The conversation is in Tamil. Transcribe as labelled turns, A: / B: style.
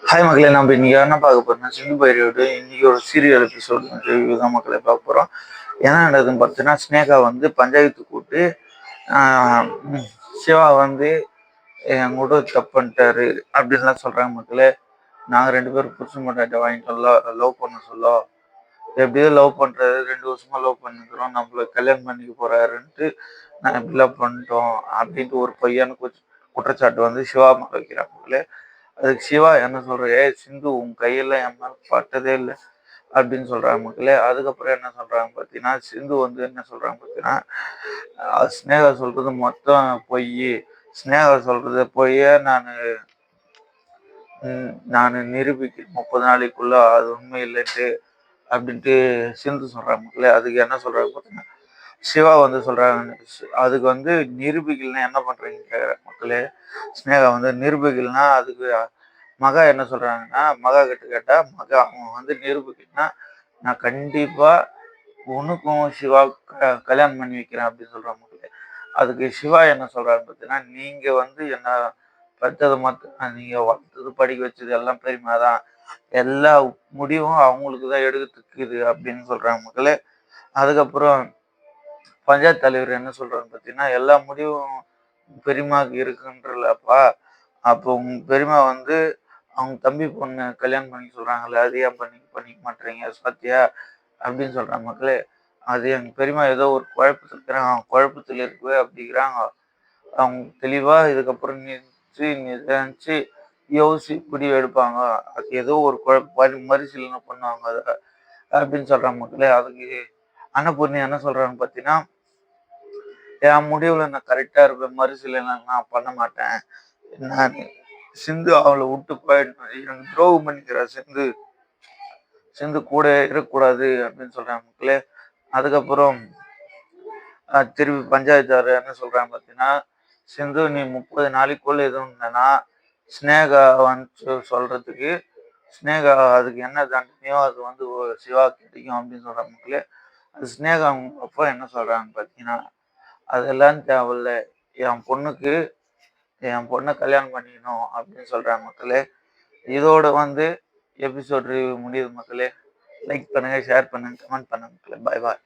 A: ஹாய் மக்களே, நம்ம இன்னைக்கு என்ன பார்க்க போறோம்னா சிந்து பைரவரோட இன்னைக்கு ஒரு சீரியல் எபிசோட் ரிவ்யூ தான் மக்களே பார்க்க போறோம். என்ன நடக்குதுன்னு பார்த்தீங்கன்னா, ஸ்னேகா வந்து பஞ்சாயத்து கூப்பிட்டு சிவா வந்து என் கூட தப்பு பண்ணிட்டாரு அப்படின்லாம் சொல்றாங்க மக்களே. நாங்கள் 2 பேரும் புருஷன் பொண்டாட்டி வாங்கிட்டோம், லவ் பண்ண சொல்ல எப்படியோ லவ் பண்றாரு, 2 வருஷமா லவ் பண்ணிக்கிறோம், நம்மள கல்யாணம் பண்ணிக்க போறாருன்ட்டு நான் இப்படிலாம் பண்ணிட்டோம் அப்படின்ட்டு ஒரு பொய்யான குற்றச்சாட்டு வந்து சிவா மேல வைக்கிறாங்க மக்களே. அதுக்கு சிவா என்ன சொல்ற, சிந்து உன் கையெல்லாம் என் மேல பட்டதே இல்லை அப்படின்னு சொல்றாங்க மக்களே. அதுக்கப்புறம் என்ன சொல்றாங்க பார்த்தீங்கன்னா, சிந்து வந்து என்ன சொல்றாங்க பார்த்தீங்கன்னா, ஸ்னேகா சொல்றது மொத்தம் பொய், ஸ்னேகா சொல்றது பொய்யே, நான் நிரூபிக்க 30 நாளைக்குள்ள அது உண்மை இல்லைன்ட்டு அப்படின்ட்டு சிந்து சொல்றாங்க மக்களே. அதுக்கு என்ன சொல்றாங்க பார்த்தீங்கன்னா, சிவா வந்து சொல்றாங்க, அதுக்கு வந்து நிரூபிக்கலன்னா என்ன பண்றீங்க கேட்குற மக்களே. ஸ்னேகா வந்து நிரூபிக்கலன்னா அதுக்கு மகா என்ன சொல்றாங்கன்னா, மகா கிட்ட கேட்டா மகா அவன் வந்து நிரூபிக்கலன்னா நான் கண்டிப்பா உனக்கும் சிவா கல்யாணம் பண்ணி வைக்கிறேன் அப்படின்னு சொல்றாங்க மக்களே. அதுக்கு சிவா என்ன சொல்றாரு பார்த்தீங்கன்னா, நீங்க வந்து என்ன பெத்தது மட்டும் நீங்க வளர்த்தது படிக்க வச்சது எல்லாம் பெருமை தான், எல்லா முடிவும் அவங்களுக்கு தான் எடுக்கிறதுக்குது அப்படின்னு சொல்றாங்க மக்களே. அதுக்கப்புறம் பஞ்சாயத்து தலைவர் என்ன சொல்றாரு பார்த்தீங்கன்னா, எல்லா முடிவும் பெரியம்மாவுக்கு இருக்குன்றலப்பா, அப்போ உங்க பெரியம்மா வந்து அவங்க தம்பி பொண்ணு கல்யாணம் பண்ணி சொல்றாங்கல்ல, அது ஏன் பண்ணிக்க மாட்டேறீங்க சத்யா அப்படின்னு சொல்றாங்க மக்களே. அது எங்க பெரியம்மா ஏதோ ஒரு குழப்பத்தில் இருக்கிறாங்க, அவங்க குழப்பத்தில் இருக்கவே அப்படிங்கிறாங்க. அவங்க தெளிவா இதுக்கப்புறம் நிதானிச்சு முடிவு எடுப்பாங்க. அது ஏதோ ஒரு மறுசீலனை பண்ணுவாங்க அதை அப்படின்னு சொல்றாங்க மக்களே. அதுக்கு அன்னபூர்ணி என்ன சொல்றாங்க பார்த்தீங்கன்னா, என் முடிவுல நான் கரெக்டா இருப்பேன், மறுசீலனை நான் பண்ண மாட்டேன், நான் சிந்து அவளை விட்டு போயிடணும், எனக்கு துரோகம் பண்ணிக்கிற சிந்து, சிந்து கூட இருக்கக்கூடாது அப்படின்னு சொல்றாங்க மக்களே. அதுக்கப்புறம் திருப்பி பஞ்சாயத்தார் என்ன சொல்றாங்க பார்த்தீங்கன்னா, சிந்து நீ 30 நாளைக்குள்ள எதுவும் இருந்தனா ஸ்னேகா வந்து சொல்றதுக்கு, ஸ்னேகா அதுக்கு என்ன தண்டனையோ அது வந்து சிவா கிடைக்கும் அப்படின்னு சொல்றாங்க மக்களே. அது ஸ்னேகா அவங்க அப்பா என்ன சொல்றாங்க பார்த்தீங்கன்னா, அதெல்லாம் தேவையில்ல, என் பொண்ணுக்கு என் பொண்ணை கல்யாணம் பண்ணிக்கணும் அப்படின்னு சொல்றாங்க மக்களே. இதோட வந்து எபிசோட் ரிவ்யூ முடியுது மக்களே. லைக் பண்ணுங்க, ஷேர் பண்ணுங்க, கமெண்ட் பண்ணுங்க மக்களே. பாய் பாய்.